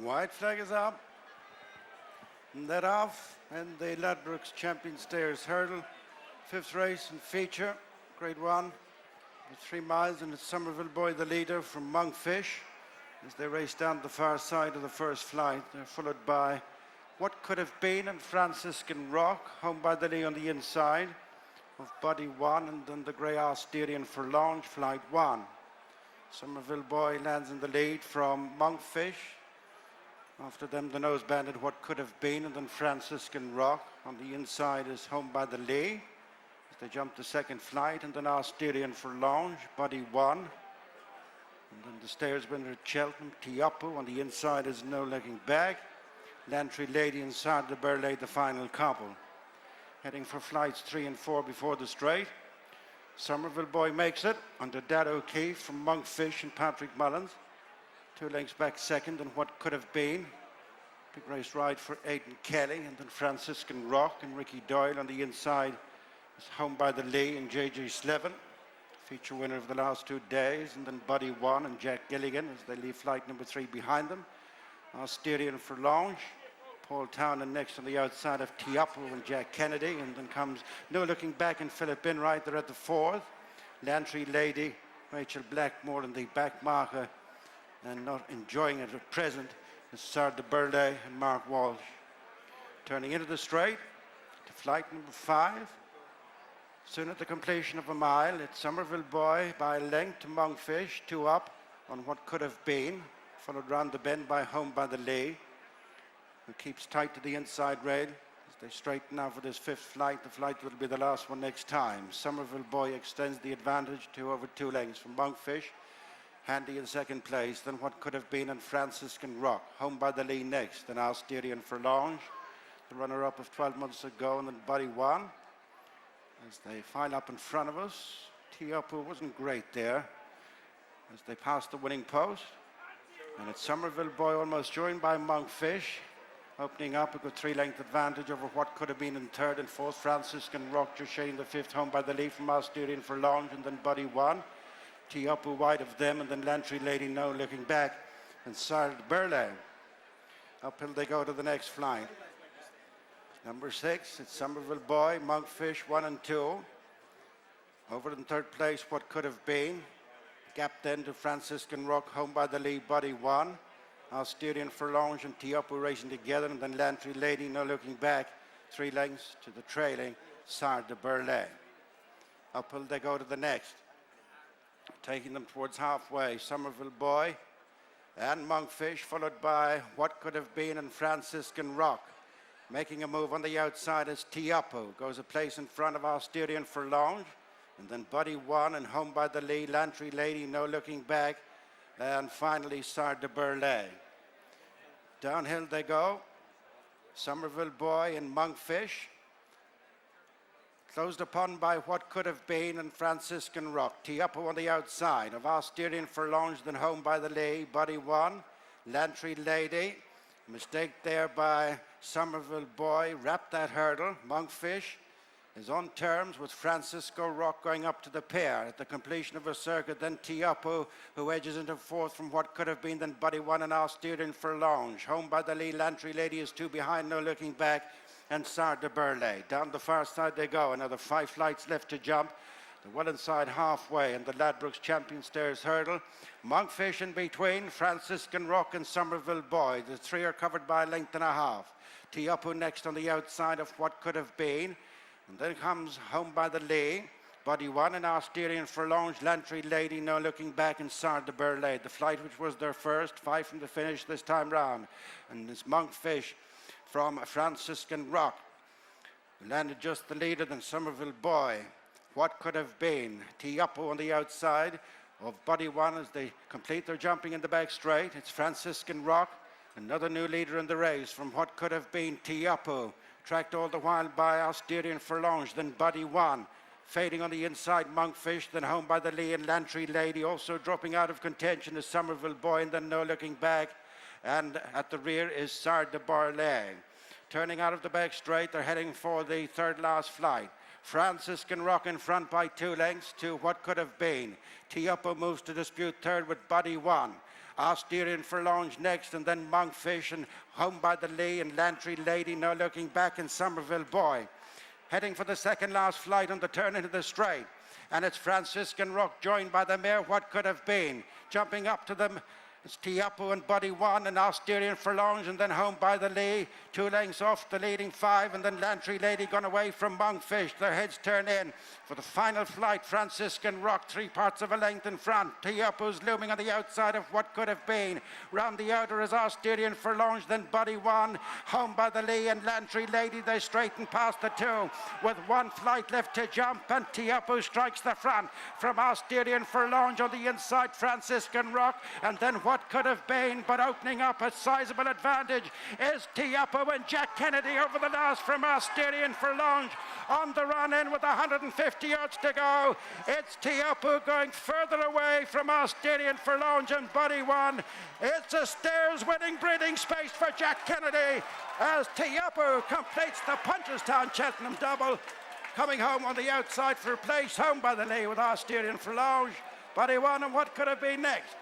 White flag is up. And that off. And the Ladbrokes Champion Stayers Hurdle. 5th race and feature. Grade 1. 3 miles, and it's Somerville Boy, the leader, from Monkfish. As they race down the far side of the first flight, they're followed by What Could Have Been and Franciscan Rock, home by the lee on the inside of Buddy 1, and then the Grey Austerian for launch, flight 1. Somerville Boy lands in the lead from Monkfish. After them, the nose bandit What Could Have Been, and then Franciscan Rock. On the inside is home by the lee. As they jump the second flight, and then Austerian for launch, Buddy 1. And then the stairs winner at Cheltenham, Teahupoo. On the inside is No Looking Back. Lantry Lady inside the Burley, the final couple. Heading for flights 3 and 4 before the straight. Somerville Boy makes it under Dad O'Keefe from Monkfish and Patrick Mullins. 2 lengths back second, and What Could Have Been. Big race ride for Aidan Kelly, and then Franciscan Rock and Ricky Doyle. On the inside is home by the lee and JJ Slevin, feature winner of the last 2 days, and then Buddy 1 and Jack Gilligan as they leave flight number 3 behind them. Austerian for launch. Paul Townend next on the outside of Teahupoo and Jack Kennedy, and then comes No Looking Back and Philip Inright. They're at the 4th. Lantry Lady, Rachel Blackmore in the back marker, and not enjoying it at present is Sard de Burley and Mark Walsh. Turning into the straight to flight number 5. Soon at the completion of a mile, it's Somerville Boy by a length to Monkfish, 2 up on What Could Have Been, followed round the bend by Home by the Lee, who keeps tight to the inside rail as they straighten now for this 5th flight. The flight will be the last one next time. Somerville Boy extends the advantage to over 2 lengths from Monkfish. Handy in second place, then What Could Have Been and Franciscan Rock. Home by the Lee next, then Austerian for launch, the runner-up of 12 months ago, and then Buddy 1. As they file up in front of us, Teahupoo wasn't great there as they pass the winning post. And it's Somerville Boy almost joined by Monkfish, opening up a good 3-length advantage over What Could Have Been in 3rd and 4th. Franciscan Rock just shading the 5th, home by the lead from Austerian for launch, and then Buddy 1. Teahupoo wide of them, and then Lantry Lady No Looking Back and Sard Burley. Uphill they go to the next flight. Number 6, it's Somerville Boy, Monkfish 1 and 2. Over in 3rd place, What Could Have Been. Gap then to Franciscan Rock, home by the lead, Buddy 1. Austerian for launch and Teahupoo racing together, and then Lantry Lady No Looking Back, 3 lengths to the trailing Sard de Burley. Uphill they go to the next. Taking them towards halfway, Somerville Boy and Monkfish, followed by What Could Have Been and Franciscan Rock. Making a move on the outside is Teahupoo, goes a place in front of Austerian for launch, and then Buddy 1 and home by the lead, Lantry Lady No Looking Back, and finally Sard de Burley. Downhill they go, Somerville Boy and Monkfish, closed upon by What Could Have Been and Franciscan Rock. Teahupoo on the outside of Austerian for launch, then home by the lee, Buddy 1, Lantry Lady. Mistake there by Somerville Boy, wrapped that hurdle. Monkfish is on terms with Francisco Rock going up to the pair at the completion of a circuit. Then Teahupoo, who edges into 4th from What Could Have Been, then Buddy 1 and Austerian for launch. Home by the lee, Lantry Lady is 2 behind, No Looking Back, and Sard de Burley. Down the far side they go, another 5 flights left to jump. They're well inside halfway in the Ladbrokes Champion Stayers Hurdle. Monkfish in between, Franciscan Rock and Somerville Boy. The 3 are covered by a length and a half. Teahupoo next on the outside of What Could Have Been. And then comes home by the lee, Buddy 1 and Austerian for launch, Lantry Lady No Looking Back, and Sard de Burley. The flight which was their first, 5 from the finish this time round. And it's Monkfish from Franciscan Rock, who landed just the leader, than Somerville Boy. What Could Have Been. Teahupoo on the outside of Buddy 1 as they complete their jumping in the back straight. It's Franciscan Rock, another new leader in the race from What Could Have Been. Teahupoo tracked all the while by Austerian for launch, then Buddy 1. Fading on the inside, Monkfish, then home by the lee, and Lantry Lady. Also dropping out of contention is Somerville Boy, and then No Looking Back. And at the rear is Sard de Burley. Turning out of the back straight, they're heading for the 3rd last flight. Franciscan Rock in front by 2 lengths to What Could Have Been. Teahupoo moves to dispute 3rd with Buddy 1. Asturian Furlonge next, and then Monkfish, and Home by the Lee, and Lantry Lady now looking back, in Somerville Boy. Heading for the second last flight on the turn into the straight. And it's Franciscan Rock joined by the mare What Could Have Been. Jumping up to them, it's Teahupoo and Buddy One, and Asturian Furlonge, and then Home by the Lee. 2 lengths off the leading 5, and then Lantry Lady gone away from Monkfish. Their heads turn in for the final flight. Franciscan Rock 3 parts of a length in front. Teahupoo's looming on the outside of What Could Have Been. Round the outer is Asturian Furlonge, then Buddy One, Home by the Lee, and Lantry Lady. They straighten past the 2 with 1 flight left to jump, and Teahupoo strikes the front from Asturian Furlonge on the inside. Franciscan Rock, and then What Could Have Been, but opening up a sizable advantage is Teahupoo, and Jack Kennedy over the last from Asturian Furlonge on the run in with 150 yards to go. It's Teahupoo going further away from Asturian Furlonge and Buddy One. It's a Stayers winning breathing space for Jack Kennedy as Teahupoo completes the Punchestown Cheltenham double, coming home on the outside for a place. Home by the Lee with Asturian Furlonge, Buddy One, and What Could Have Been next.